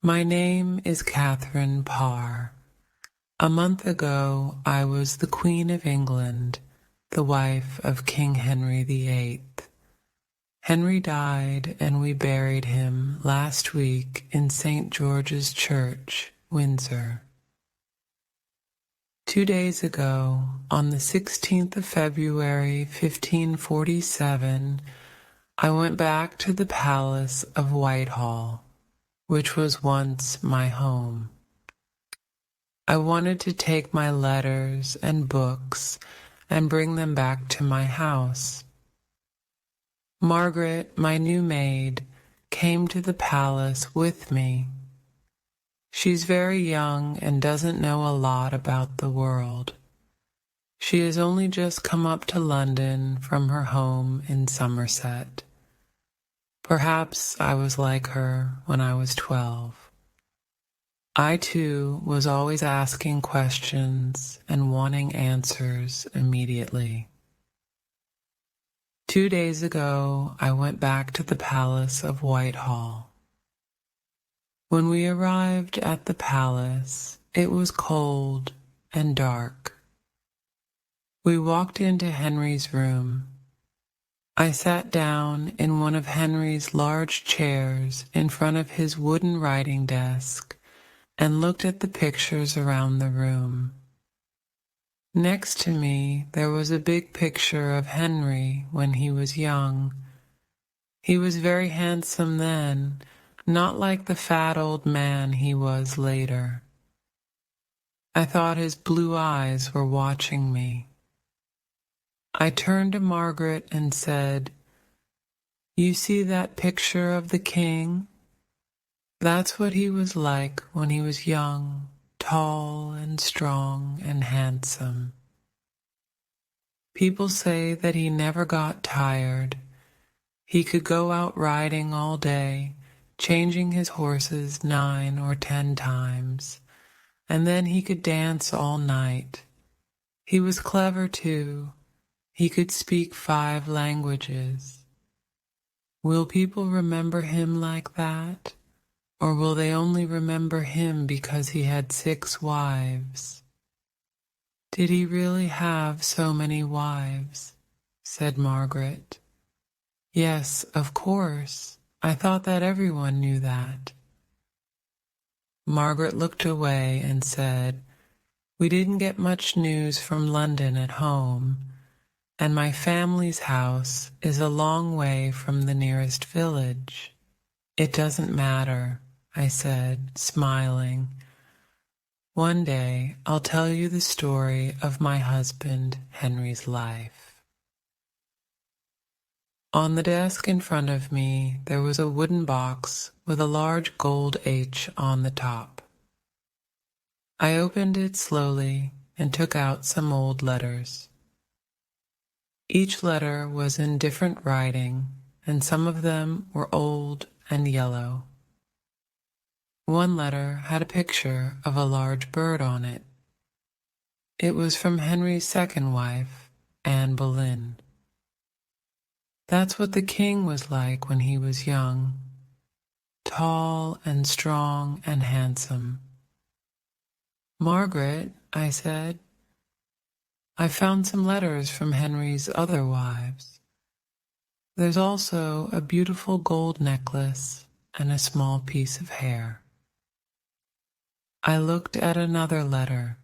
My name is Catherine Parr. A month ago, I was the Queen of England, the wife of King Henry VIII. Henry died and we buried him last week in St. George's Church, Windsor. 2 days ago, on the 16th of February, 1547, I went back to the palace of Whitehall, which was once my home. I wanted to take my letters and books and bring them back to my house. Margaret, my new maid, came to the palace with me. She's very young and doesn't know a lot about the world. She has only just come up to London from her home in Somerset. Perhaps I was like her when I was 12. I too was always asking questions and wanting answers immediately. 2 days ago, I went back to the palace of Whitehall. When we arrived at the palace, it was cold and dark. We walked into Henry's room. I sat down in one of Henry's large chairs in front of his wooden writing desk and looked at the pictures around the room. Next to me, there was a big picture of Henry when he was young. He was very handsome then, not like the fat old man he was later. I thought his blue eyes were watching me. I turned to Margaret and said, "You see that picture of the king? That's what he was like when he was young, tall and strong and handsome. People say that he never got tired. He could go out riding all day, changing his horses 9 or 10 times, and then he could dance all night. He was clever too. He could speak 5 languages. Will people remember him like that? Or will they only remember him because he had 6 wives? Did he really have so many wives?" said Margaret. "Yes, of course. I thought that everyone knew that." Margaret looked away and said, "We didn't get much news from London at home, and my family's house is a long way from the nearest village." "It doesn't matter," I said, smiling. "One day I'll tell you the story of my husband Henry's life." On the desk in front of me there was a wooden box with a large gold H on the top. I opened it slowly and took out some old letters. Each letter was in different writing, and some of them were old and yellow. One letter had a picture of a large bird on it. It was from Henry's second wife, Anne Boleyn. That's what the king was like when he was young, tall and strong and handsome. "Margaret," I said, "I found some letters from Henry's other wives. There's also a beautiful gold necklace and a small piece of hair." I looked at another letter.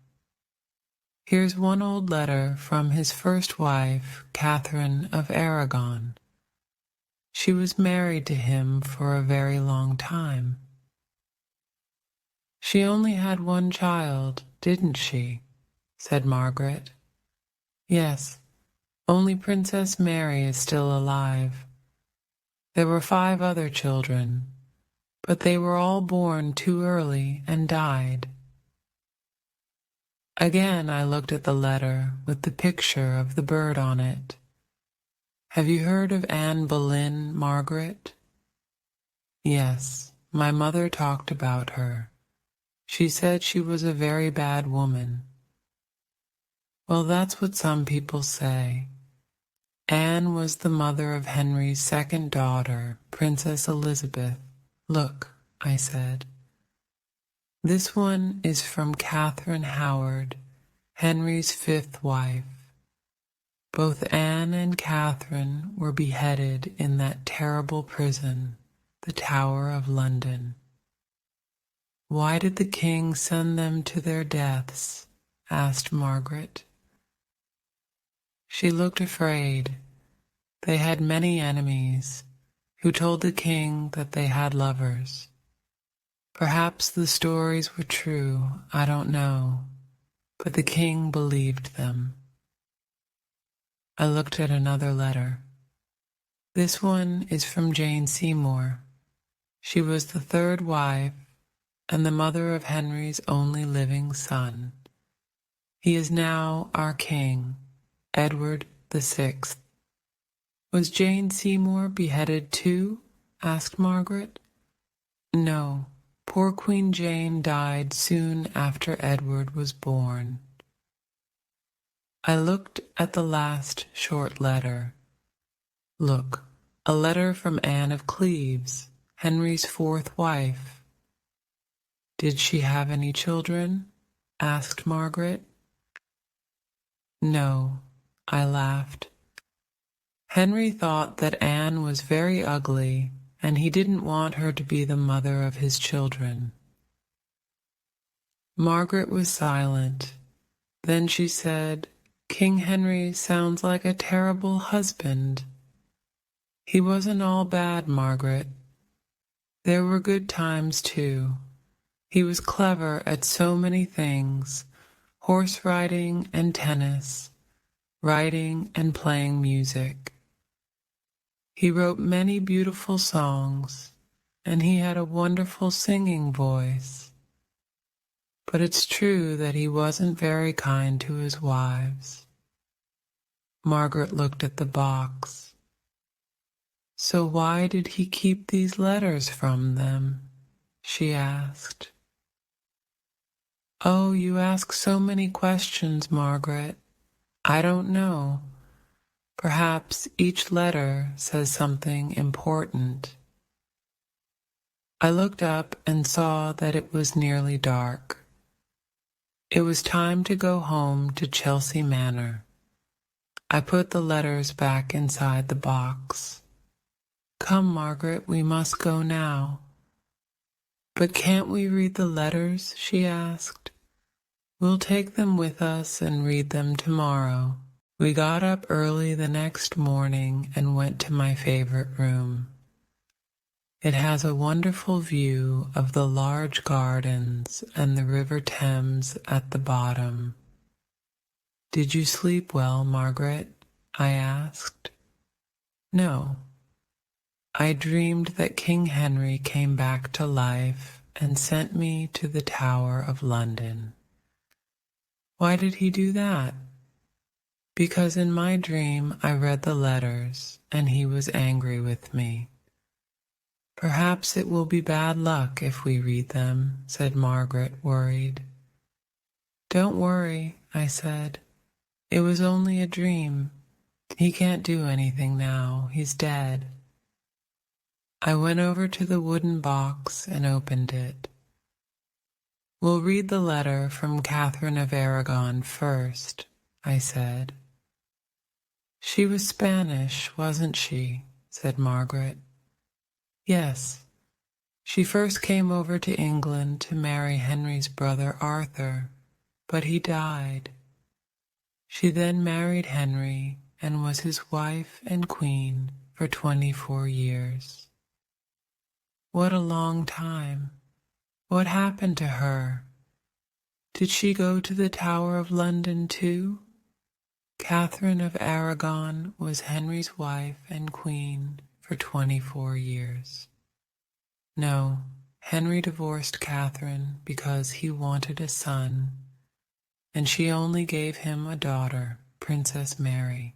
Here's one old letter from his first wife, Catherine of Aragon. She was married to him for a very long time. "She only had 1 child, didn't she?" said Margaret. "Yes, only Princess Mary is still alive. There were 5 other children, but they were all born too early and died." Again I looked at the letter with the picture of the bird on it. "Have you heard of Anne Boleyn, Margaret?" "Yes, my mother talked about her. She said she was a very bad woman." "Well, that's what some people say. Anne was the mother of Henry's second daughter, Princess Elizabeth. Look," I said. This one is from Catherine Howard, Henry's fifth wife. Both Anne and Catherine were beheaded in that terrible prison, the Tower of London. Why did the king send them to their deaths? Asked Margaret. She looked afraid. They had many enemies, who told the king that they had lovers. Perhaps the stories were true, I don't know, but the king believed them. I looked at another letter. This one is from Jane Seymour. She was the third wife and the mother of Henry's only living son. He is now our king, Edward VI. Was Jane Seymour beheaded too? Asked Margaret. No. Poor Queen Jane died soon after Edward was born. I looked at the last short letter. Look, a letter from Anne of Cleves, Henry's fourth wife. Did she have any children? Asked Margaret. No, I laughed. Henry thought that Anne was very ugly, and he didn't want her to be the mother of his children. Margaret was silent. Then she said, King Henry sounds like a terrible husband. He wasn't all bad, Margaret. There were good times, too. He was clever at so many things, horse riding and tennis, writing and playing music. He wrote many beautiful songs, and he had a wonderful singing voice. But it's true that he wasn't very kind to his wives. Margaret looked at the box. So why did he keep these letters from them? She asked. Oh, you ask so many questions, Margaret. I don't know. Perhaps each letter says something important. I looked up and saw that it was nearly dark. It was time to go home to Chelsea Manor. I put the letters back inside the box. Come, Margaret, we must go now. But can't we read the letters? She asked. We'll take them with us and read them tomorrow. We got up early the next morning and went to my favorite room. It has a wonderful view of the large gardens and the River Thames at the bottom. Did you sleep well, Margaret? I asked. No. I dreamed that King Henry came back to life and sent me to the Tower of London. Why did he do that? Because in my dream I read the letters and he was angry with me. Perhaps it will be bad luck if we read them, said Margaret, worried. Don't worry, I said. It was only a dream. He can't do anything now. He's dead. I went over to the wooden box and opened it. We'll read the letter from Catherine of Aragon first, I said. She was Spanish, wasn't she? Said Margaret. Yes. She first came over to England to marry Henry's brother Arthur, but he died. She then married Henry and was his wife and queen for 24 years. What a long time. What happened to her? Did she go to the Tower of London too? Catherine of Aragon was Henry's wife and queen for 24 years. No, Henry divorced Catherine because he wanted a son, and she only gave him a daughter, Princess Mary.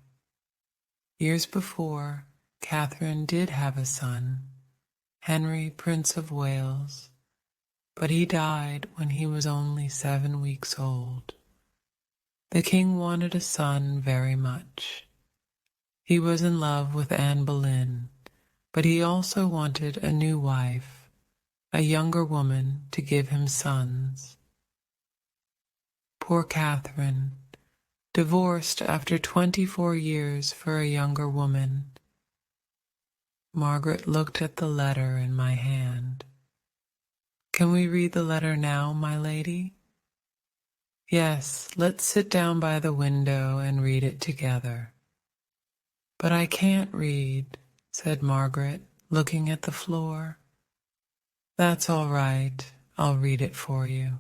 Years before, Catherine did have a son, Henry, Prince of Wales, but he died when he was only 7 weeks old. The king wanted a son very much. He was in love with Anne Boleyn, but he also wanted a new wife, a younger woman to give him sons. Poor Catherine, divorced after 24 years for a younger woman. Margaret looked at the letter in my hand. Can we read the letter now, my lady? Yes, let's sit down by the window and read it together. But I can't read, said Margaret, looking at the floor. That's all right, I'll read it for you.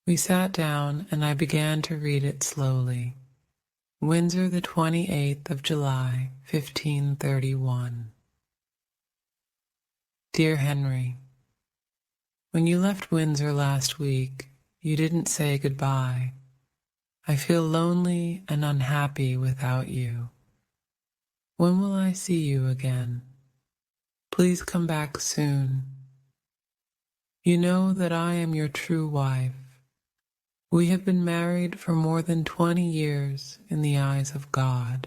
We sat down and I began to read it slowly. Windsor, the 28th of July, 1531. Dear Henry, when you left Windsor last week, you didn't say goodbye. I feel lonely and unhappy without you. When will I see you again? Please come back soon. You know that I am your true wife. We have been married for more than 20 years in the eyes of God.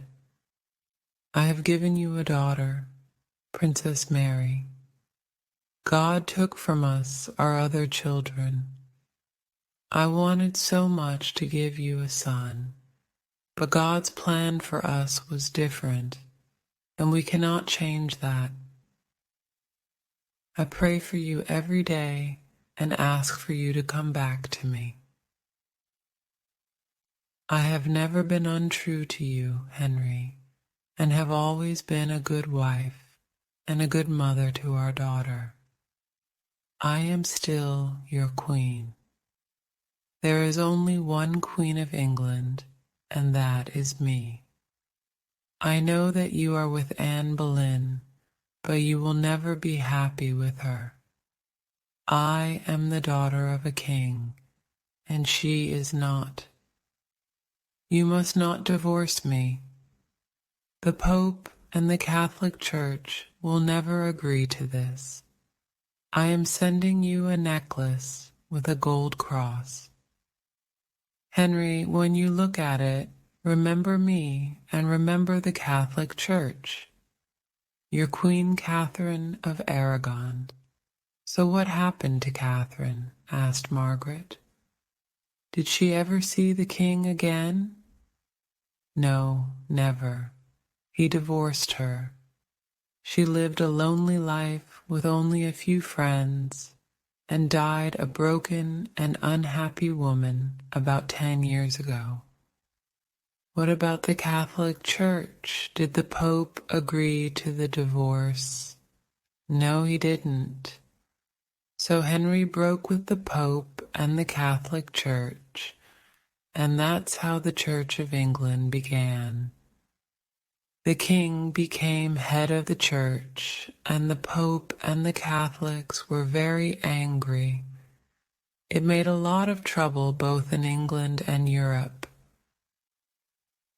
I have given you a daughter, Princess Mary. God took from us our other children. I wanted so much to give you a son, but God's plan for us was different, and we cannot change that. I pray for you every day and ask for you to come back to me. I have never been untrue to you, Henry, and have always been a good wife and a good mother to our daughter. I am still your queen. There is only one Queen of England, and that is me. I know that you are with Anne Boleyn, but you will never be happy with her. I am the daughter of a king, and she is not. You must not divorce me. The Pope and the Catholic Church will never agree to this. I am sending you a necklace with a gold cross. Henry, when you look at it, remember me and remember the Catholic Church. Your Queen Catherine of Aragon. So what happened to Catherine? Asked Margaret. Did she ever see the king again? No, never. He divorced her. She lived a lonely life with only a few friends and died a broken and unhappy woman about 10 years ago. What about the Catholic Church? Did the Pope agree to the divorce? No, he didn't. So Henry broke with the Pope and the Catholic Church, and that's how the Church of England began. The king became head of the church, and the Pope and the Catholics were very angry. It made a lot of trouble both in England and Europe.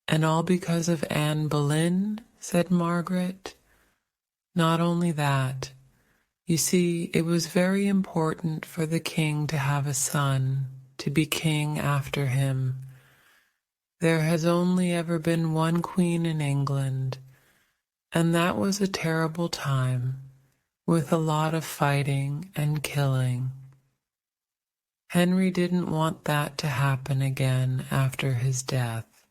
And all because of Anne Boleyn, said Margaret. Not only that, you see, it was very important for the king to have a son, to be king after him. There has only ever been one queen in England, and that was a terrible time, with a lot of fighting and killing. Henry didn't want that to happen again after his death.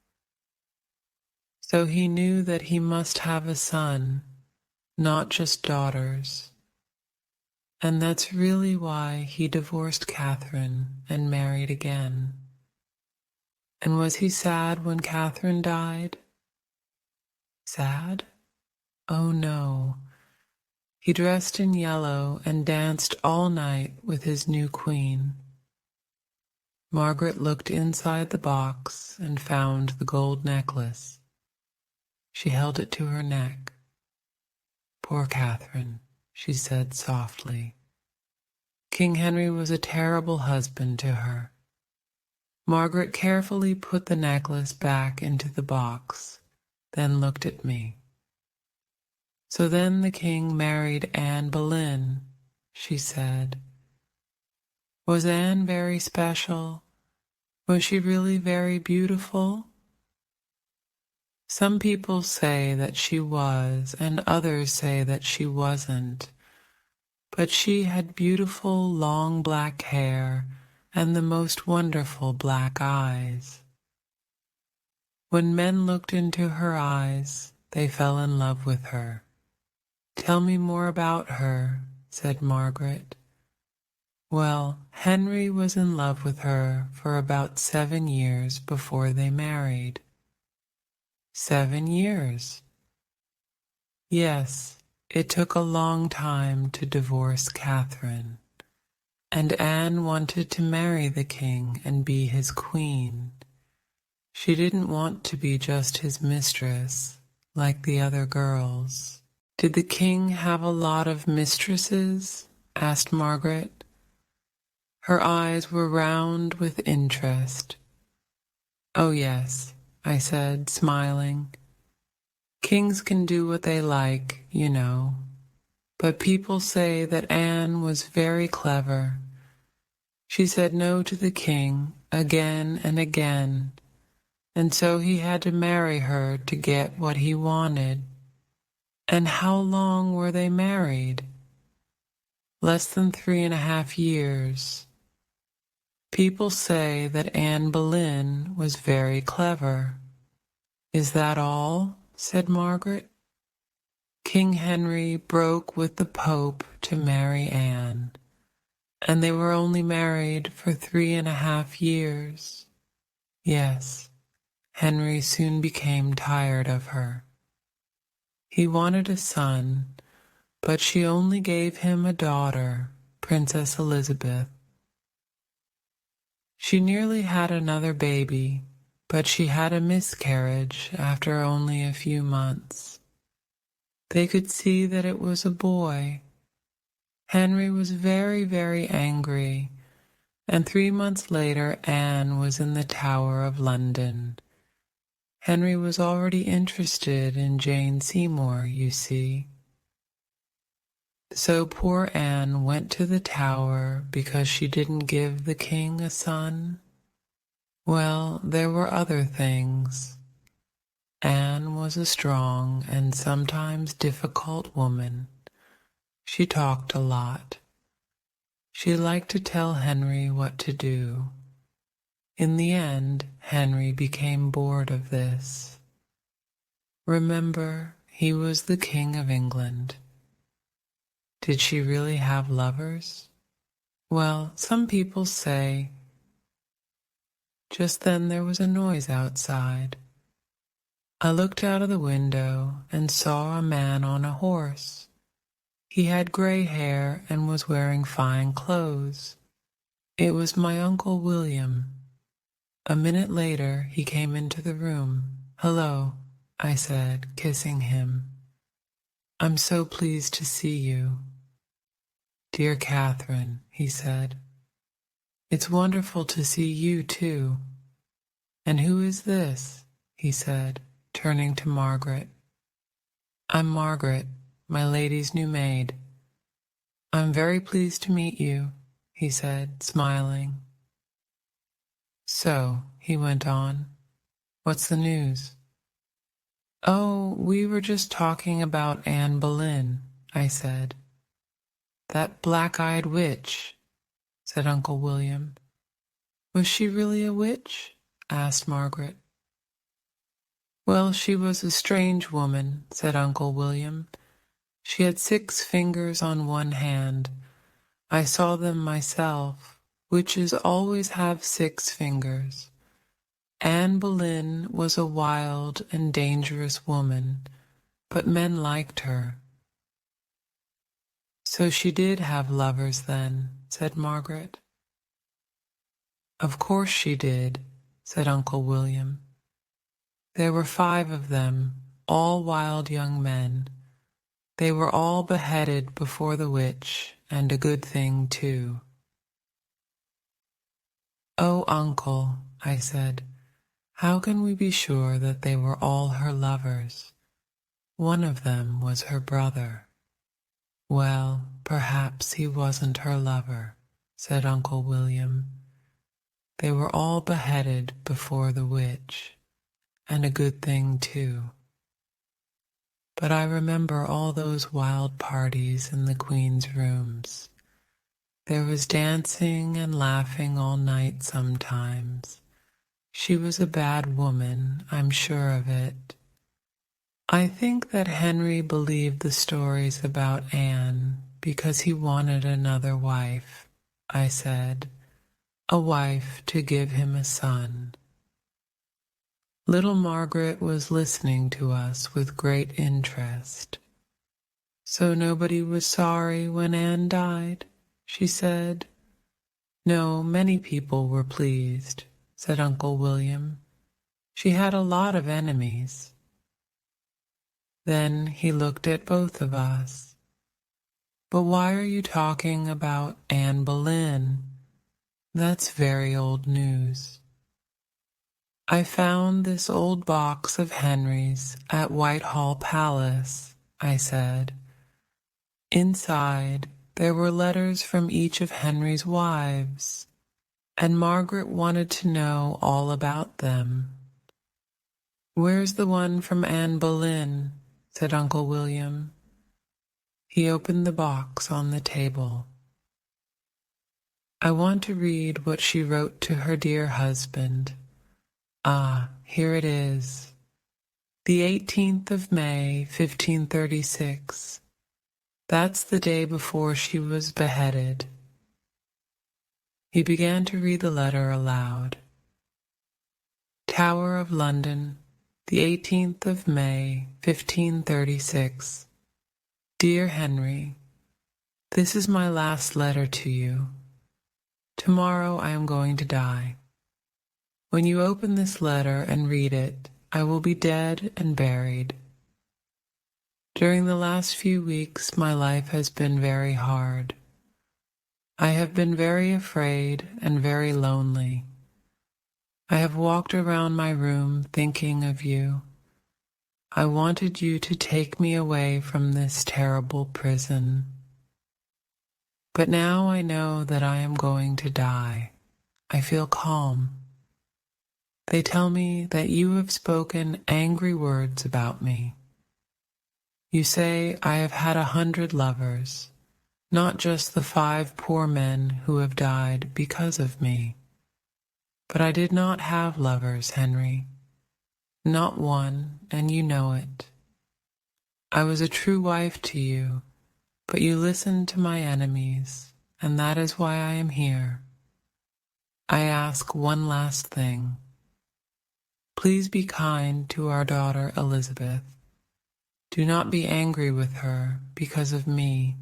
So he knew that he must have a son, not just daughters. And that's really why he divorced Catherine and married again. And was he sad when Catherine died? Sad? Oh no. He dressed in yellow and danced all night with his new queen. Margaret looked inside the box and found the gold necklace. She held it to her neck. Poor Catherine, she said softly. King Henry was a terrible husband to her. Margaret carefully put the necklace back into the box, then looked at me. So then the king married Anne Boleyn, she said. Was Anne very special? Was she really very beautiful? Some people say that she was, and others say that she wasn't. but she had beautiful long black hair and the most wonderful black eyes. When men looked into her eyes, they fell in love with her. "Tell me more about her," said Margaret. Well, Henry was in love with her for about 7 years before they married. 7 years? Yes, it took a long time to divorce Catherine, and Anne wanted to marry the king and be his queen. She didn't want to be just his mistress, like the other girls. "Did the king have a lot of mistresses?" asked Margaret. Her eyes were round with interest. "Oh, yes," I said, smiling. "Kings can do what they like, you know. But people say that Anne was very clever. She said no to the king again and again, and so he had to marry her to get what he wanted." "And how long were they married?" "Less than 3.5 years. People say that Anne Boleyn was very clever." "Is that all?" said Margaret. "King Henry broke with the Pope to marry Anne, and they were only married for 3.5 years. Yes, Henry soon became tired of her. He wanted a son, but she only gave him a daughter, Princess Elizabeth. She nearly had another baby, but she had a miscarriage after only a few months. They could see that it was a boy. Henry was very, very angry, and 3 months later Anne was in the Tower of London. Henry was already interested in Jane Seymour, you see. So poor Anne went to the Tower because she didn't give the king a son. Well, there were other things. Anne was a strong and sometimes difficult woman. She talked a lot. She liked to tell Henry what to do. In the end, Henry became bored of this. Remember, he was the King of England. Did she really have lovers? Well, some people say. Just then there was a noise outside. I looked out of the window and saw a man on a horse. He had gray hair and was wearing fine clothes. It was my Uncle William. A minute later he came into the room. "Hello," I said, kissing him. "I'm so pleased to see you." "Dear Catherine," he said. "It's wonderful to see you too. And who is this?" he said, turning to Margaret. "I'm Margaret, my lady's new maid." "I'm very pleased to meet you," he said, smiling. "So," he went on, "what's the news?" "Oh, we were just talking about Anne Boleyn," I said. "That black-eyed witch," said Uncle William. "Was she really a witch?" asked Margaret. "Well, she was a strange woman," said Uncle William. "She had 6 fingers on one hand. I saw them myself. Witches always have 6 fingers. Anne Boleyn was a wild and dangerous woman, but men liked her." "So she did have lovers then," said Margaret. "Of course she did," said Uncle William. "There were 5 of them, all wild young men. They were all beheaded before the witch, and a good thing too." "Oh, Uncle," I said, "how can we be sure that they were all her lovers? One of them was her brother." "Well, perhaps he wasn't her lover," said Uncle William. "They were all beheaded before the witch, and a good thing too." but I remember all those wild parties in the Queen's rooms. There was dancing and laughing all night sometimes. She was a bad woman, I'm sure of it. I think that Henry believed the stories about Anne because he wanted another wife, I said, a wife to give him a son. Little Margaret was listening to us with great interest. So nobody was sorry when Anne died, she said. No, many people were pleased, said Uncle William. She had a lot of enemies. Then he looked at both of us. But why are you talking about Anne Boleyn? That's very old news. I found this old box of Henry's at Whitehall Palace, I said. Inside, there were letters from each of Henry's wives, and Margaret wanted to know all about them. Where's the one from Anne Boleyn? Said Uncle William. He opened the box on the table. I want to read what she wrote to her dear husband. Ah, here it is. The 18th of May, 1536. That's the day before she was beheaded. He began to read the letter aloud. Tower of London, the 18th of May, 1536. Dear Henry, this is my last letter to you. Tomorrow I am going to die. When you open this letter and read it, I will be dead and buried. During the last few weeks, my life has been very hard. I have been very afraid and very lonely. I have walked around my room thinking of you. I wanted you to take me away from this terrible prison. But now I know that I am going to die. I feel calm. They tell me that you have spoken angry words about me. You say I have had 100 lovers, not just the 5 poor men who have died because of me. But I did not have lovers, Henry. Not one, and you know it. I was a true wife to you, but you listened to my enemies, and that is why I am here. I ask one last thing. Please be kind to our daughter Elizabeth. Do not be angry with her because of me.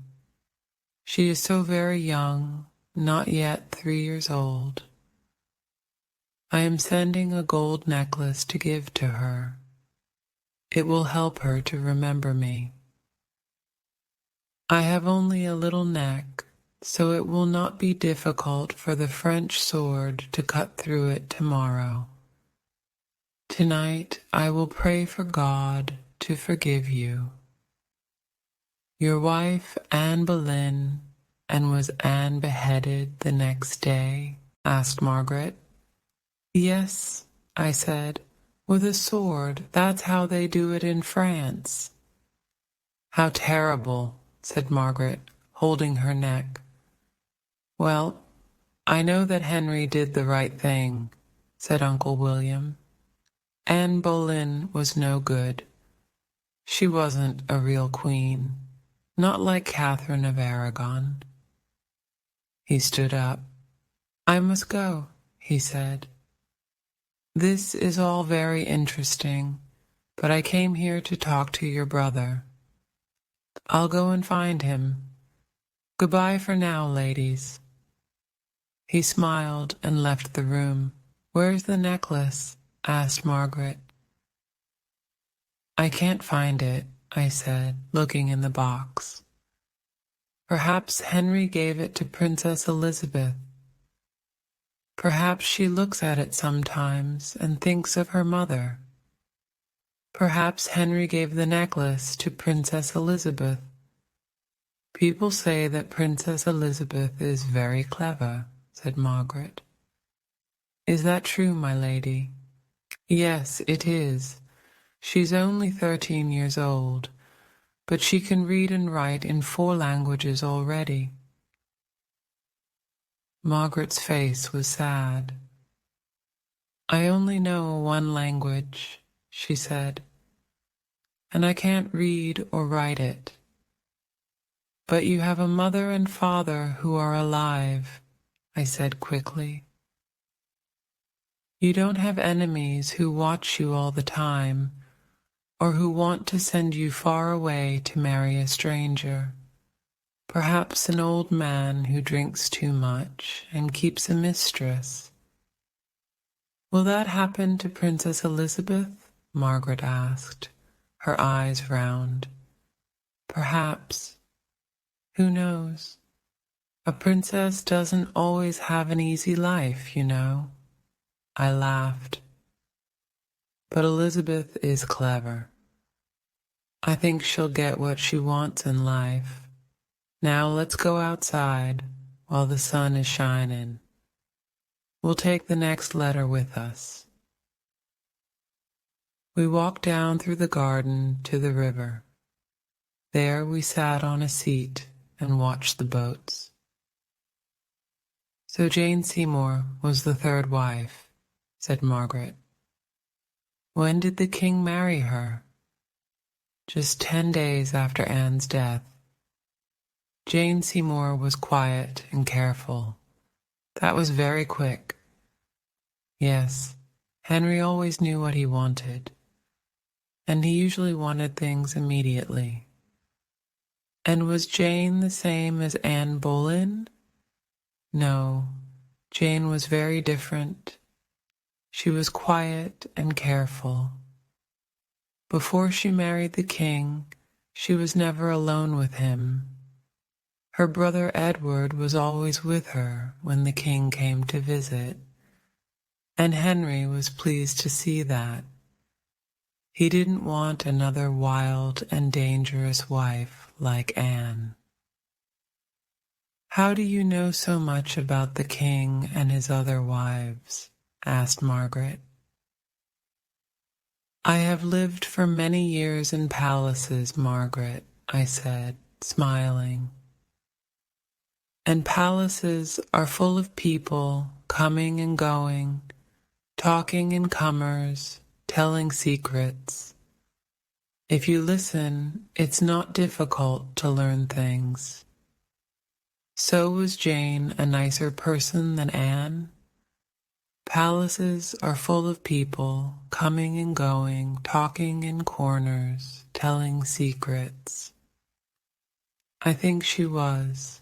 She is so very young, not yet 3 years old. I am sending a gold necklace to give to her. It will help her to remember me. I have only a little neck, so it will not be difficult for the French sword to cut through it tomorrow. Tonight I will pray for God to forgive you. Your wife, Anne Boleyn, and was Anne beheaded the next day? Asked Margaret. Yes, I said, with a sword. That's how they do it in France. How terrible, said Margaret, holding her neck. Well, I know that Henry did the right thing, said Uncle William. Anne Boleyn was no good. She wasn't a real queen, not like Catherine of Aragon. He stood up. I must go, he said. This is all very interesting, but I came here to talk to your brother. I'll go and find him. Goodbye for now, ladies. He smiled and left the room. Where's the necklace? Asked Margaret. I can't find it, I said, looking in the box. Perhaps Henry gave it to Princess Elizabeth. Perhaps she looks at it sometimes and thinks of her mother. Perhaps Henry gave the necklace to Princess Elizabeth. People say that Princess Elizabeth is very clever, said Margaret. Is that true, my lady? Yes, it is. She's only 13 years old, but she can read and write in 4 languages already. Margaret's face was sad. I only know 1 language, she said, and I can't read or write it. But you have a mother and father who are alive, I said quickly. You don't have enemies who watch you all the time, or who want to send you far away to marry a stranger. Perhaps an old man who drinks too much and keeps a mistress. Will that happen to Princess Elizabeth? Margaret asked, her eyes round. Perhaps. Who knows? A princess doesn't always have an easy life, you know. I laughed. But Elizabeth is clever. I think she'll get what she wants in life. Now let's go outside while the sun is shining. We'll take the next letter with us. We walked down through the garden to the river. There we sat on a seat and watched the boats. So Jane Seymour was the 3rd wife, said Margaret. When did the king marry her? Just 10 days after Anne's death. Jane Seymour was quiet and careful. That was very quick. Yes, Henry always knew what he wanted, and he usually wanted things immediately. And was Jane the same as Anne Boleyn? No, Jane was very different. She was quiet and careful. Before she married the king, she was never alone with him. Her brother Edward was always with her when the king came to visit, and Henry was pleased to see that. He didn't want another wild and dangerous wife like Anne. How do you know so much about the king and his other wives? Asked Margaret. I have lived for many years in palaces, Margaret, I said, smiling. And palaces are full of people coming and going, talking in comers, telling secrets. If you listen, it's not difficult to learn things. So was Jane a nicer person than Anne? Palaces are full of people coming and going, talking in corners, telling secrets. I think she was.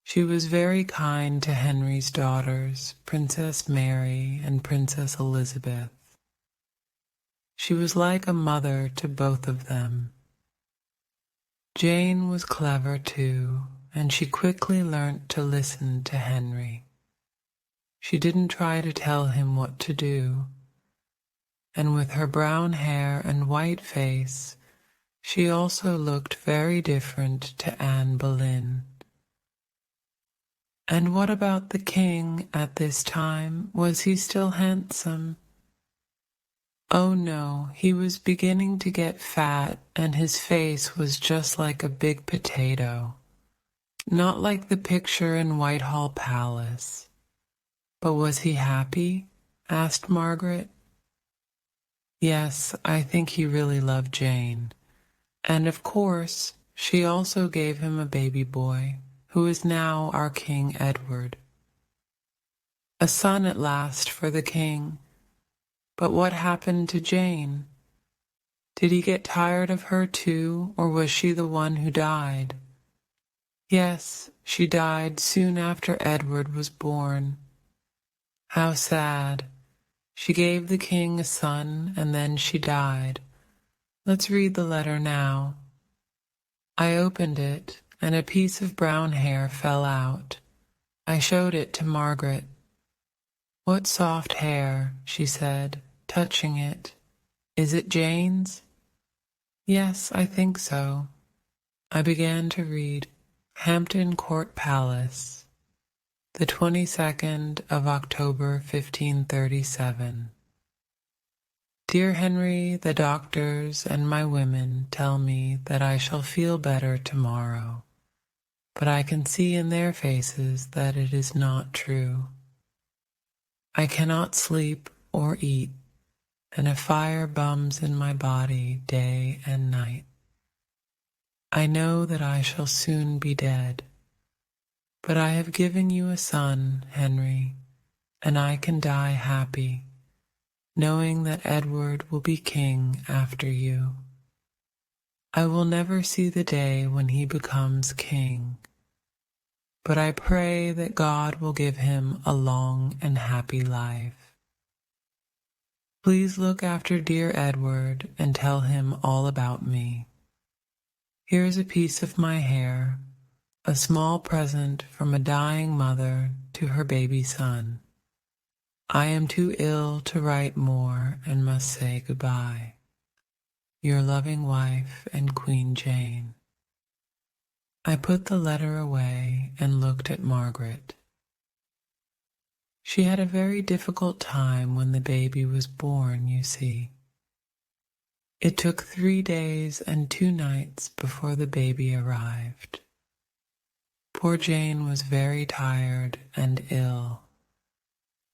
She was very kind to Henry's daughters, Princess Mary and Princess Elizabeth. She was like a mother to both of them. Jane was clever too, and she quickly learnt to listen to Henry. She didn't try to tell him what to do, and with her brown hair and white face, she also looked very different to Anne Boleyn. And what about the king at this time? Was he still handsome? Oh no, he was beginning to get fat, and his face was just like a big potato. Not like the picture in Whitehall Palace. But was he happy? Asked Margaret. Yes, I think he really loved Jane. And of course, she also gave him a baby boy, who is now our King Edward. A son at last for the king. But what happened to Jane? Did he get tired of her too, or was she the one who died? Yes, she died soon after Edward was born. How sad. She gave the king a son, and then she died. Let's read the letter now. I opened it, and a piece of brown hair fell out. I showed it to Margaret. What soft hair, she said, touching it. Is it Jane's? Yes, I think so. I began to read Hampton Court Palace, the 22nd of October, 1537. Dear Henry, the doctors and my women tell me that I shall feel better tomorrow, but I can see in their faces that it is not true. I cannot sleep or eat, and a fire bums in my body day and night. I know that I shall soon be dead, but I have given you a son, Henry, and I can die happy, knowing that Edward will be king after you. I will never see the day when he becomes king, but I pray that God will give him a long and happy life. Please look after dear Edward and tell him all about me. Here is a piece of my hair, a small present from a dying mother to her baby son. I am too ill to write more and must say goodbye. Your loving wife and Queen Jane. I put the letter away and looked at Margaret. She had a very difficult time when the baby was born, you see. It took 3 days and 2 nights before the baby arrived. Poor Jane was very tired and ill.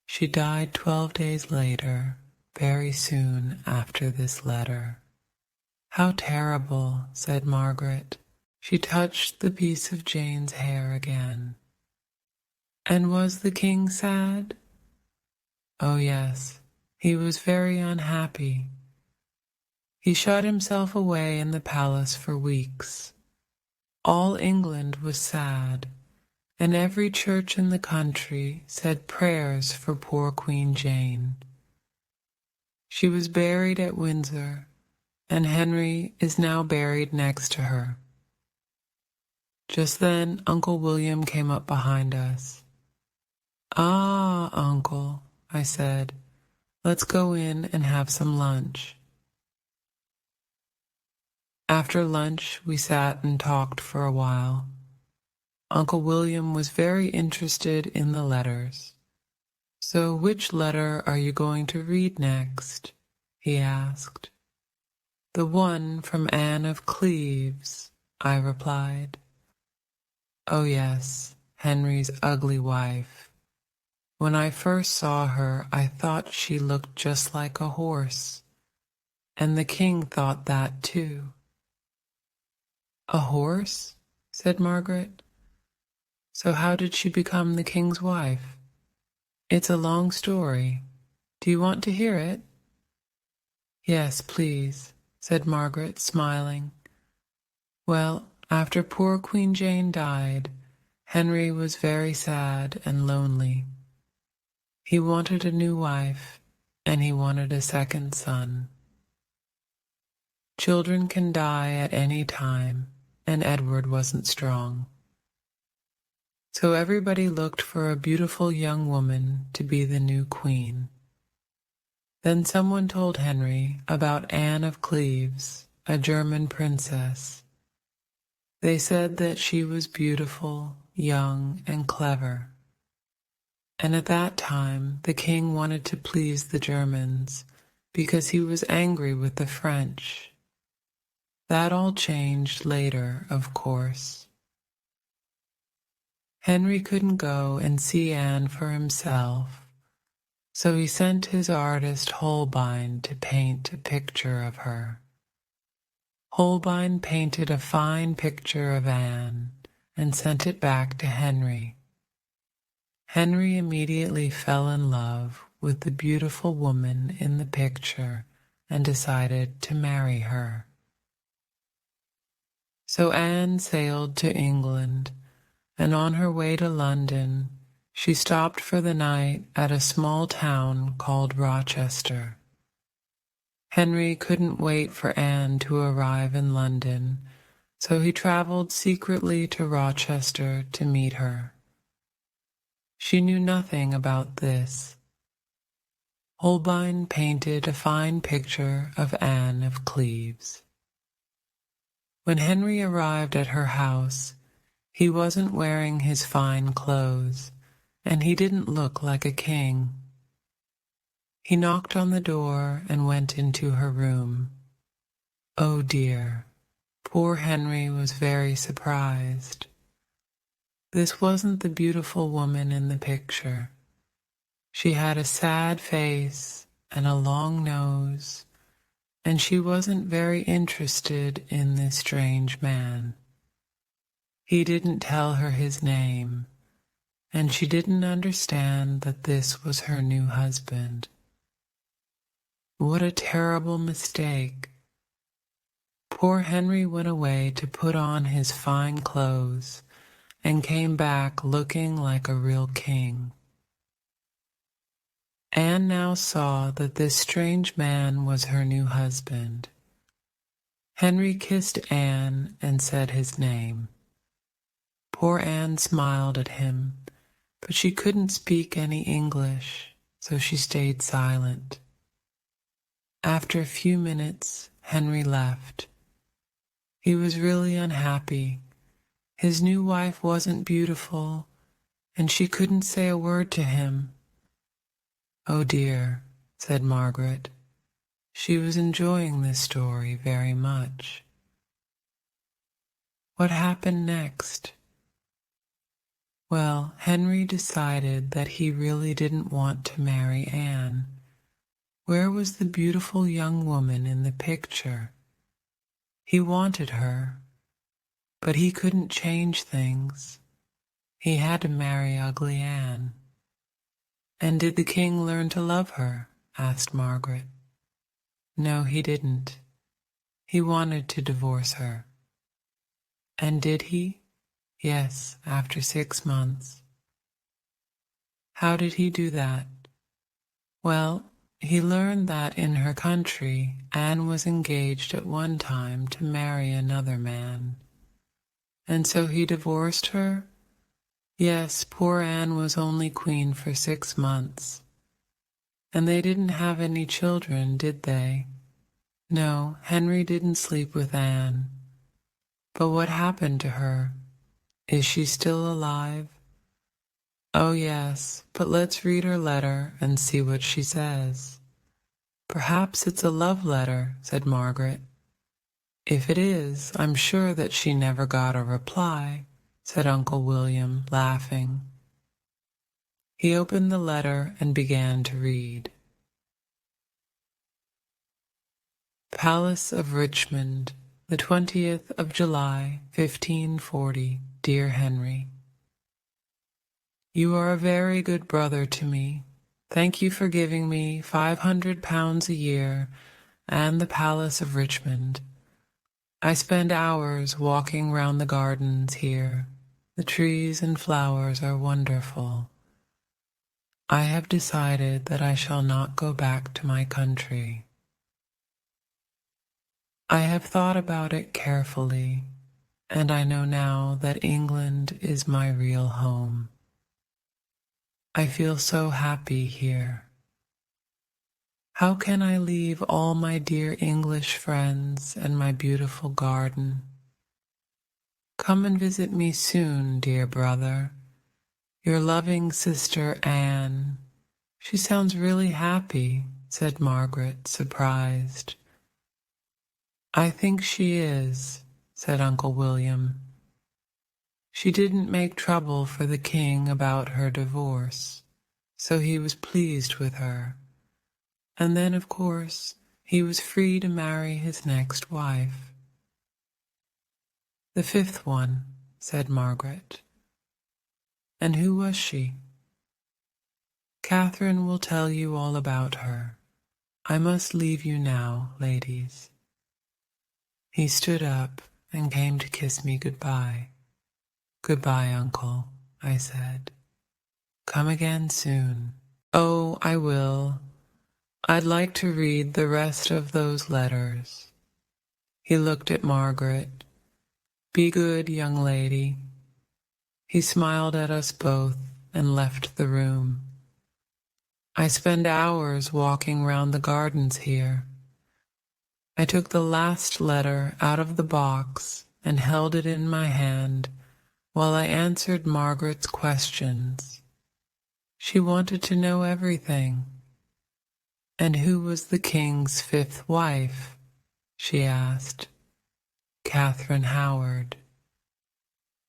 She died 12 days later, very soon after this letter. How terrible, said Margaret. She touched the piece of Jane's hair again. And was the king sad? Oh yes, he was very unhappy. He shut himself away in the palace for weeks. All England was sad, and every church in the country said prayers for poor Queen Jane. She was buried at Windsor, and Henry is now buried next to her. Just then Uncle William came up behind us. Ah, Uncle, I said, let's go in and have some lunch. After lunch, we sat and talked for a while. Uncle William was very interested in the letters. So which letter are you going to read next? He asked. The one from Anne of Cleves, I replied. Oh yes, Henry's ugly wife. When I first saw her, I thought she looked just like a horse, and the king thought that too. A horse? Said Margaret. So how did she become the king's wife? It's a long story. Do you want to hear it? Yes, please, said Margaret, smiling. Well, after poor Queen Jane died, Henry was very sad and lonely. He wanted a new wife, and he wanted a second son. Children can die at any time, and Edward wasn't strong. So everybody looked for a beautiful young woman to be the new queen. Then someone told Henry about Anne of Cleves, a German princess. They said that she was beautiful, young, and clever. And at that time, the king wanted to please the Germans because he was angry with the French. That all changed later, of course. Henry couldn't go and see Anne for himself, so he sent his artist Holbein to paint a picture of her. Holbein painted a fine picture of Anne and sent it back to Henry. Henry immediately fell in love with the beautiful woman in the picture and decided to marry her. So Anne sailed to England, and on her way to London, she stopped for the night at a small town called Rochester. Henry couldn't wait for Anne to arrive in London, so he traveled secretly to Rochester to meet her. She knew nothing about this. Holbein painted a fine picture of Anne of Cleves. When Henry arrived at her house, he wasn't wearing his fine clothes, and he didn't look like a king. He knocked on the door and went into her room. Oh dear, poor Henry was very surprised. This wasn't the beautiful woman in the picture. She had a sad face and a long nose, and she wasn't very interested in this strange man. He didn't tell her his name, and she didn't understand that this was her new husband. What a terrible mistake. Poor Henry went away to put on his fine clothes and came back looking like a real king. Anne now saw that this strange man was her new husband. Henry kissed Anne and said his name. Poor Anne smiled at him, but she couldn't speak any English, so she stayed silent. After a few minutes, Henry left. He was really unhappy. His new wife wasn't beautiful, and she couldn't say a word to him. "Oh dear," said Margaret. She was enjoying this story very much. What happened next? Well, Henry decided that he really didn't want to marry Anne. Where was the beautiful young woman in the picture? He wanted her, but he couldn't change things. He had to marry ugly Anne. And did the king learn to love her? Asked Margaret. No, he didn't. He wanted to divorce her. And did he? Yes, after 6 months. How did he do that? Well, he learned that in her country, Anne was engaged at one time to marry another man. And so he divorced her? Yes, poor Anne was only queen for 6 months. And they didn't have any children, did they? No, Henry didn't sleep with Anne. But what happened to her? Is she still alive? Oh yes, but let's read her letter and see what she says. Perhaps it's a love letter, said Margaret. If it is, I'm sure that she never got a reply, said Uncle William, laughing. He opened the letter and began to read. Palace of Richmond, the 20th of July, 1540. Dear Henry, you are a very good brother to me. Thank you for giving me £500 a year and the Palace of Richmond. I spend hours walking round the gardens here. The trees and flowers are wonderful. I have decided that I shall not go back to my country. I have thought about it carefully, and I know now that England is my real home. I feel so happy here. How can I leave all my dear English friends and my beautiful garden? Come and visit me soon, dear brother. Your loving sister Anne. She sounds really happy, said Margaret, surprised. I think she is, said Uncle William. She didn't make trouble for the king about her divorce, so he was pleased with her. And then, of course, he was free to marry his next wife. The 5th one, said Margaret. And who was she? Catherine will tell you all about her. I must leave you now, ladies. He stood up and came to kiss me goodbye. Goodbye, Uncle, I said. Come again soon. Oh, I will. I'd like to read the rest of those letters. He looked at Margaret. Be good, young lady. He smiled at us both and left the room. I spend hours walking round the gardens here. I took the last letter out of the box and held it in my hand while I answered Margaret's questions. She wanted to know everything. And who was the king's fifth wife? She asked. Catherine Howard.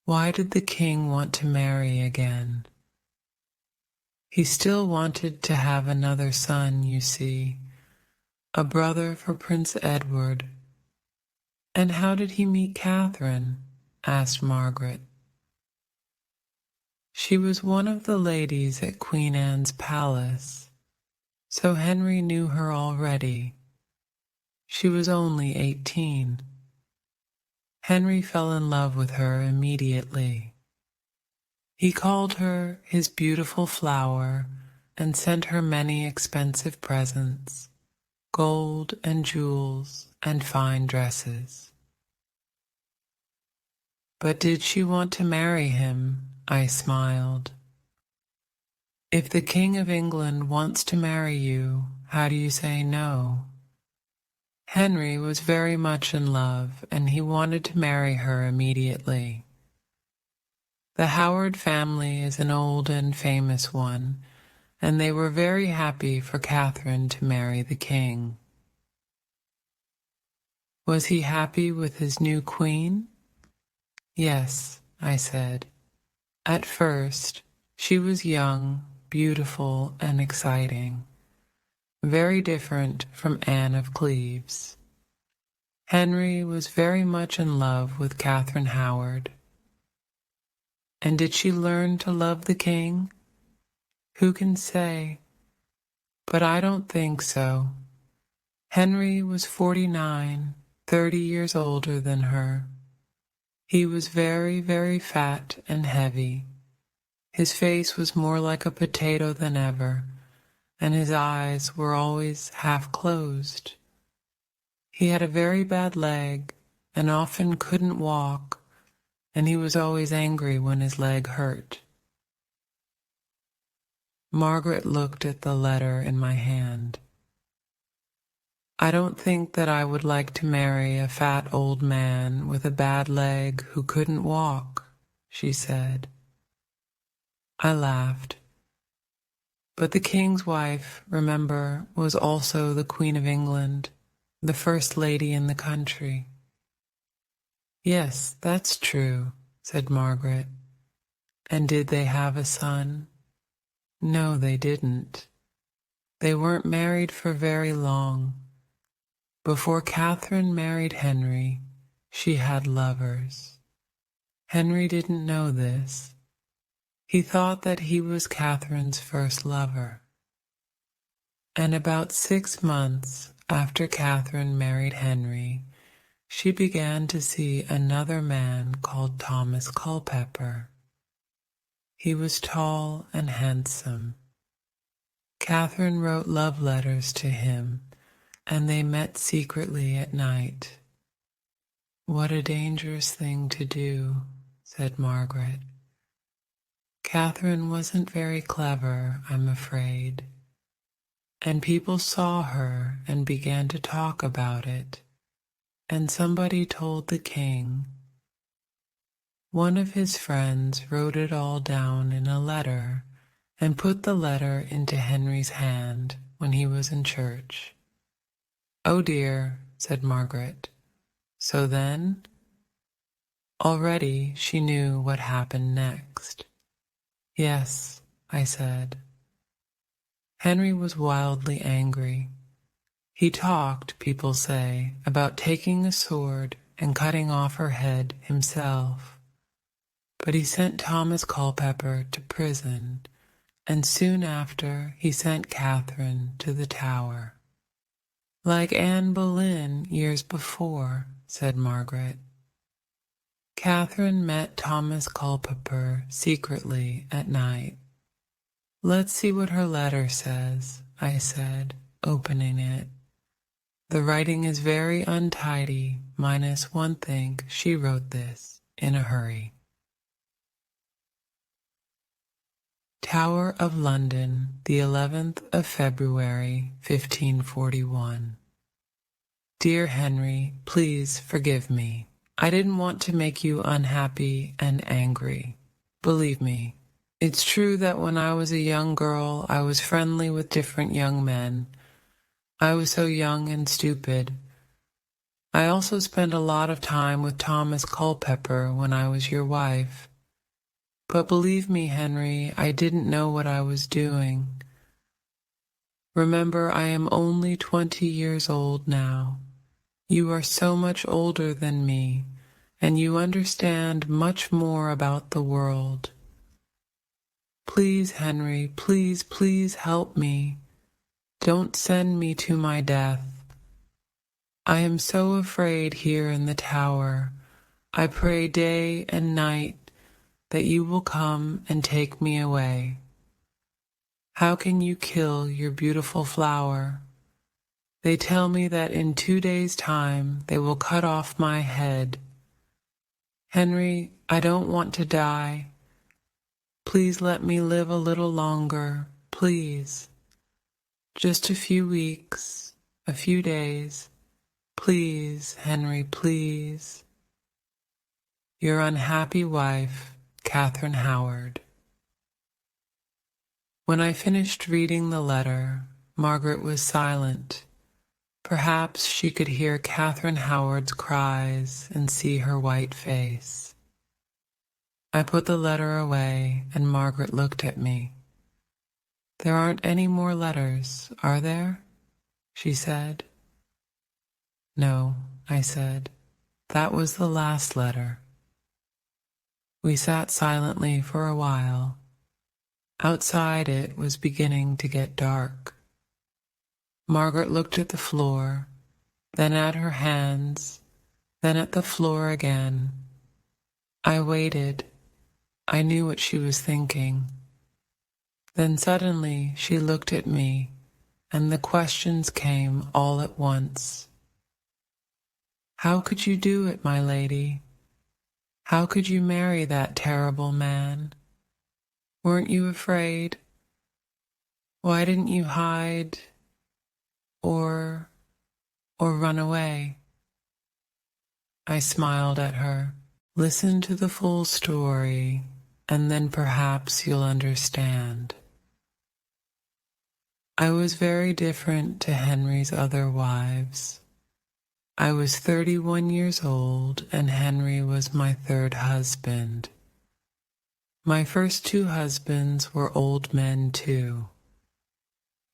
Why did the king want to marry again? He still wanted to have another son, you see, a brother for Prince Edward. And how did he meet Catherine? Asked Margaret. She was one of the ladies at Queen Anne's palace, so Henry knew her already. She was only 18. Henry fell in love with her immediately. He called her his beautiful flower and sent her many expensive presents, gold and jewels and fine dresses. But did she want to marry him? I smiled. If the King of England wants to marry you, how do you say no? Henry was very much in love, and he wanted to marry her immediately. The Howard family is an old and famous one, and they were very happy for Catherine to marry the king. Was he happy with his new queen? Yes, I said. At first, she was young, beautiful, and exciting, very different from Anne of Cleves. Henry was very much in love with Catherine Howard. And did she learn to love the king? Who can say? But I don't think so. Henry was 49, 30 years older than her. He was very, very fat and heavy. His face was more like a potato than ever, and his eyes were always half closed. He had a very bad leg and often couldn't walk, and he was always angry when his leg hurt. Margaret looked at the letter in my hand. I don't think that I would like to marry a fat old man with a bad leg who couldn't walk, she said. I laughed. But the king's wife, remember, was also the Queen of England, the first lady in the country. Yes, that's true, said Margaret. And did they have a son? No, they didn't. They weren't married for very long. Before Catherine married Henry, she had lovers. Henry didn't know this. He thought that he was Catherine's first lover. And about 6 months after Catherine married Henry, she began to see another man called Thomas Culpeper. He was tall and handsome. Catherine wrote love letters to him, and they met secretly at night. What a dangerous thing to do, said Margaret. Catherine wasn't very clever, I'm afraid, and people saw her and began to talk about it, and somebody told the king. One of his friends wrote it all down in a letter and put the letter into Henry's hand when he was in church. Oh dear, said Margaret. So then? Already she knew what happened next. Yes, I said. Henry was wildly angry. He talked, people say, about taking a sword and cutting off her head himself. But he sent Thomas Culpeper to prison, and soon after he sent Catherine to the Tower. Like Anne Boleyn years before, said Margaret. Catherine met Thomas Culpeper secretly at night. Let's see what her letter says, I said, opening it. The writing is very untidy, minus one thing. She wrote this in a hurry. Tower of London, the 11th of February, 1541. Dear Henry, please forgive me. I didn't want to make you unhappy and angry. Believe me, it's true that when I was a young girl, I was friendly with different young men, I was so young and stupid. I also spent a lot of time with Thomas Culpepper when I was your wife. But believe me, Henry, I didn't know what I was doing. Remember, I am only 20 years old now. You are so much older than me, and you understand much more about the world. Please, Henry, please, please help me. Don't send me to my death. I am so afraid here in the tower. I pray day and night that you will come and take me away. How can you kill your beautiful flower? They tell me that in 2 days' time they will cut off my head. Henry, I don't want to die. Please let me live a little longer, please. Just a few weeks, a few days. Please, Henry, please. Your unhappy wife, Catherine Howard. When I finished reading the letter, Margaret was silent. Perhaps she could hear Catherine Howard's cries and see her white face. I put the letter away, and Margaret looked at me. There aren't any more letters, are there? She said. No, I said. That was the last letter. We sat silently for a while. Outside it was beginning to get dark. Margaret looked at the floor, then at her hands, then at the floor again. I waited. I knew what she was thinking. Then suddenly she looked at me, and the questions came all at once. How could you do it, my lady? How could you marry that terrible man? Weren't you afraid? Why didn't you hide or run away? I smiled at her. Listen to the full story, and then perhaps you'll understand. I was very different to Henry's other wives. I was 31 years old, and Henry was my third husband. My first 2 husbands were old men too.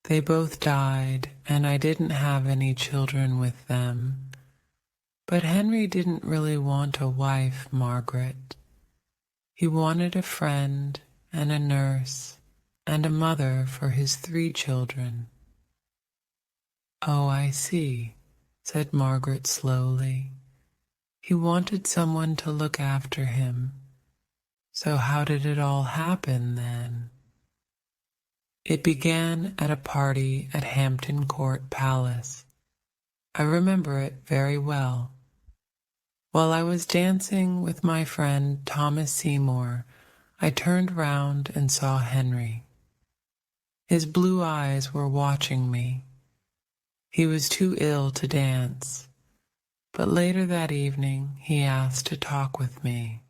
They both died, and I didn't have any children with them. But Henry didn't really want a wife, Margaret. He wanted a friend and a nurse and a mother for his 3 children. Oh, I see, said Margaret slowly. He wanted someone to look after him. So how did it all happen then? It began at a party at Hampton Court Palace. I remember it very well. While I was dancing with my friend Thomas Seymour, I turned round and saw Henry. His blue eyes were watching me. He was too ill to dance, but later that evening he asked to talk with me.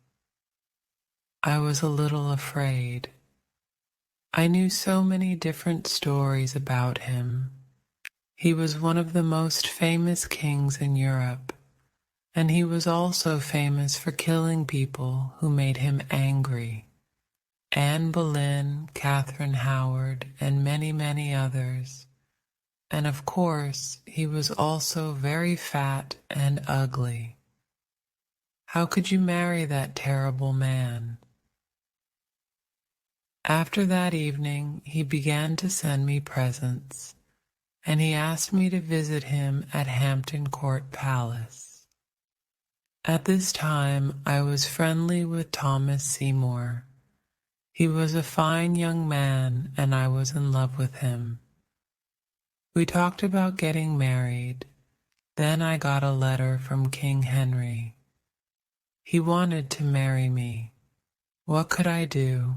I was a little afraid. I knew so many different stories about him. He was one of the most famous kings in Europe, and he was also famous for killing people who made him angry. Anne Boleyn, Catherine Howard, and many, many others. And of course, he was also very fat and ugly. How could you marry that terrible man? After that evening, he began to send me presents, and he asked me to visit him at Hampton Court Palace. At this time, I was friendly with Thomas Seymour. He was a fine young man, and I was in love with him. We talked about getting married. Then I got a letter from King Henry. He wanted to marry me. What could I do?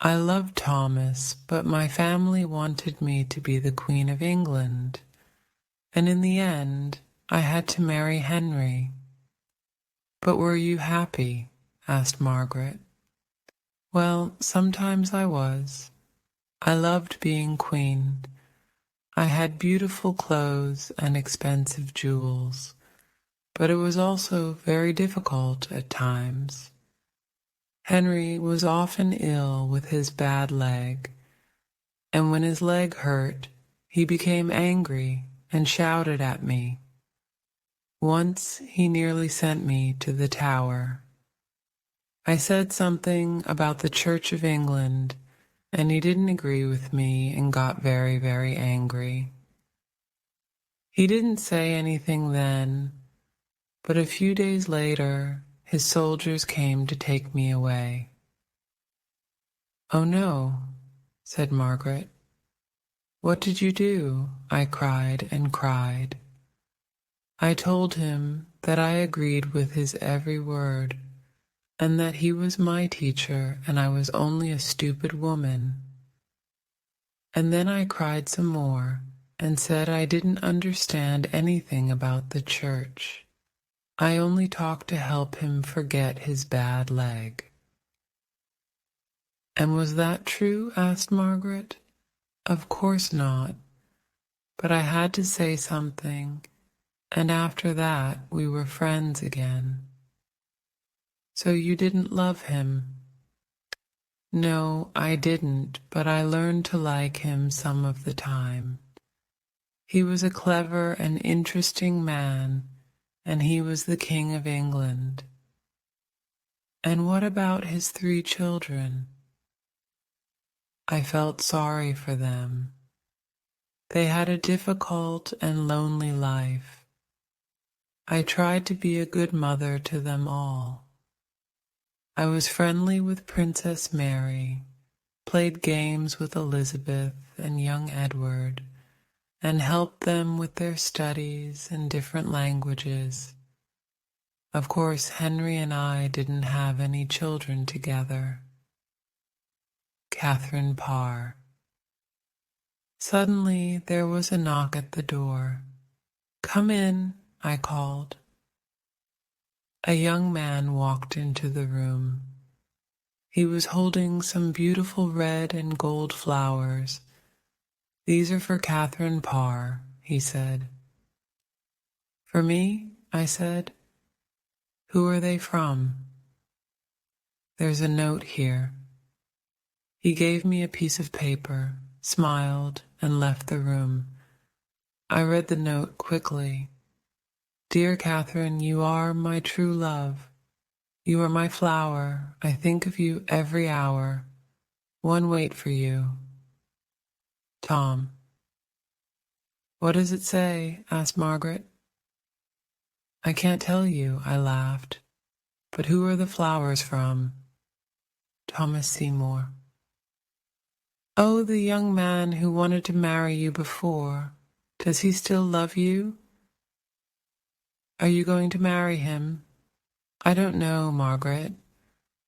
I loved Thomas, but my family wanted me to be the Queen of England, and in the end, I had to marry Henry. But were you happy? Asked Margaret. Well, sometimes I was. I loved being queen, I had beautiful clothes and expensive jewels, but it was also very difficult at times. Henry was often ill with his bad leg, and when his leg hurt, he became angry and shouted at me. Once he nearly sent me to the Tower. I said something about the Church of England, and he didn't agree with me and got very, very angry. He didn't say anything then, but a few days later, his soldiers came to take me away. "Oh no," said Margaret. "What did you do?" I cried and cried. I told him that I agreed with his every word, and that he was my teacher and I was only a stupid woman. And then I cried some more and said I didn't understand anything about the church. I only talked to help him forget his bad leg. "And was that true?" asked Margaret. "Of course not, but I had to say something, and after that we were friends again." "So you didn't love him?" "No, I didn't, but I learned to like him some of the time. He was a clever and interesting man, and he was the King of England." "And what about his 3 children?" I felt sorry for them. They had a difficult and lonely life. I tried to be a good mother to them all. I was friendly with Princess Mary, played games with Elizabeth and young Edward, and helped them with their studies in different languages. Of course, Henry and I didn't have any children together. Catherine Parr. Suddenly there was a knock at the door. "Come in," I called. A young man walked into the room. He was holding some beautiful red and gold flowers. "These are for Catherine Parr," he said. "For me?" I said. "Who are they from?" "There's a note here." He gave me a piece of paper, smiled, and left the room. I read the note quickly. "Dear Catherine, you are my true love. You are my flower. I think of you every hour. One wait for you. Tom." "What does it say?" asked Margaret. "I can't tell you," I laughed. "But who are the flowers from?" "Thomas Seymour." "Oh, the young man who wanted to marry you before. Does he still love you? Are you going to marry him?" "I don't know, Margaret.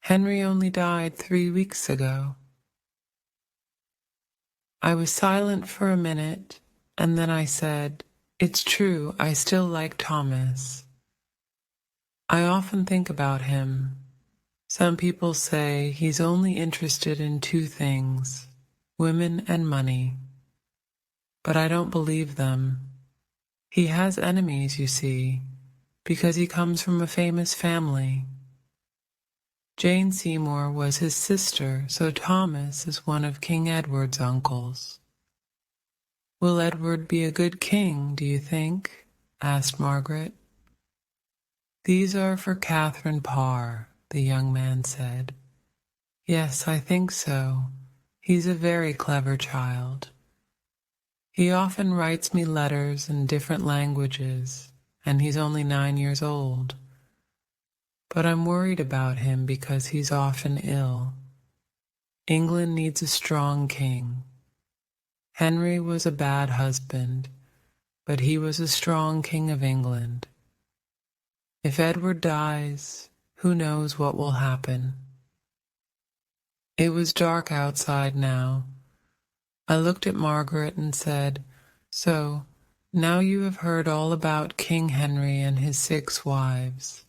Henry only died 3 weeks ago." I was silent for a minute, and then I said, "It's true, I still like Thomas. I often think about him. Some people say he's only interested in 2 things, women and money. But I don't believe them. He has enemies, you see, because he comes from a famous family. Jane Seymour was his sister, so Thomas is one of King Edward's uncles." "Will Edward be a good king, do you think?" asked Margaret. "These are for Catherine Parr," the young man said. "Yes, I think so. He's a very clever child. He often writes me letters in different languages, and he's only 9 years old. But I'm worried about him because he's often ill. England needs a strong king. Henry was a bad husband, but he was a strong king of England. If Edward dies, who knows what will happen?" It was dark outside now. I looked at Margaret and said, "So, now you have heard all about King Henry and his 6 wives,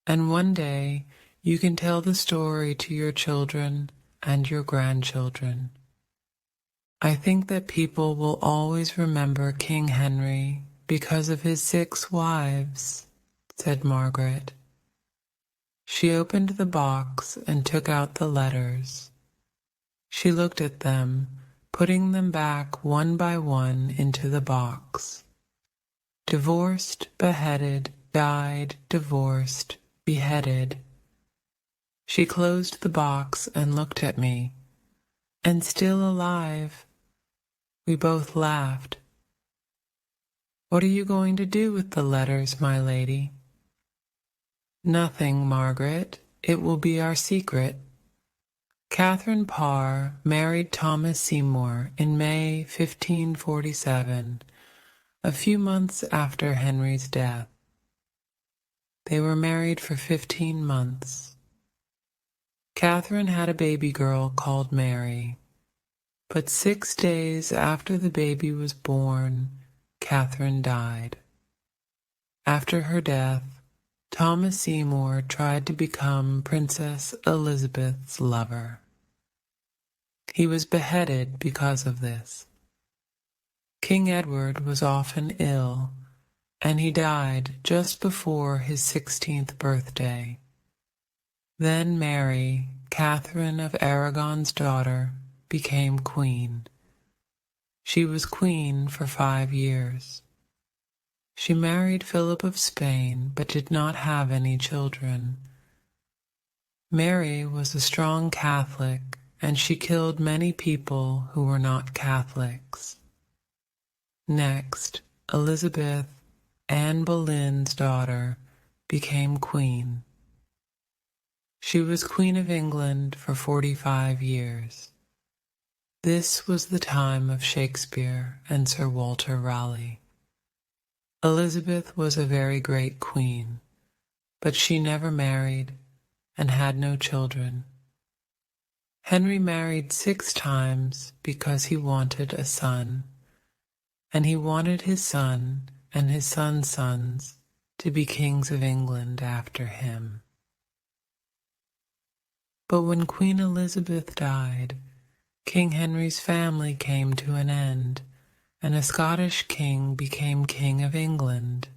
and one day you can tell the story to your children and your grandchildren." I think that people will always remember King Henry because of his 6 wives, said Margaret. She opened the box and took out the letters. She looked at them, putting them back one by one into the box. Divorced, beheaded, died, divorced, beheaded. She closed the box and looked at me. And still alive. We both laughed. What are you going to do with the letters, my lady? Nothing, Margaret. It will be our secret. Catherine Parr married Thomas Seymour in May 1547, a few months after Henry's death. They were married for 15 months. Catherine had a baby girl called Mary, but 6 days after the baby was born, Catherine died. After her death, Thomas Seymour tried to become Princess Elizabeth's lover. He was beheaded because of this. King Edward was often ill, and he died just before his 16th birthday. Then Mary, Catherine of Aragon's daughter, became queen. She was queen for 5 years. She married Philip of Spain, but did not have any children. Mary was a strong Catholic, and she killed many people who were not Catholics. Next, Elizabeth, Anne Boleyn's daughter, became queen. She was Queen of England for 45 years. This was the time of Shakespeare and Sir Walter Raleigh. Elizabeth was a very great queen, but she never married and had no children. Henry married 6 times because he wanted a son, and he wanted his son and his son's sons to be kings of England after him. But when Queen Elizabeth died, King Henry's family came to an end, and a Scottish king became King of England.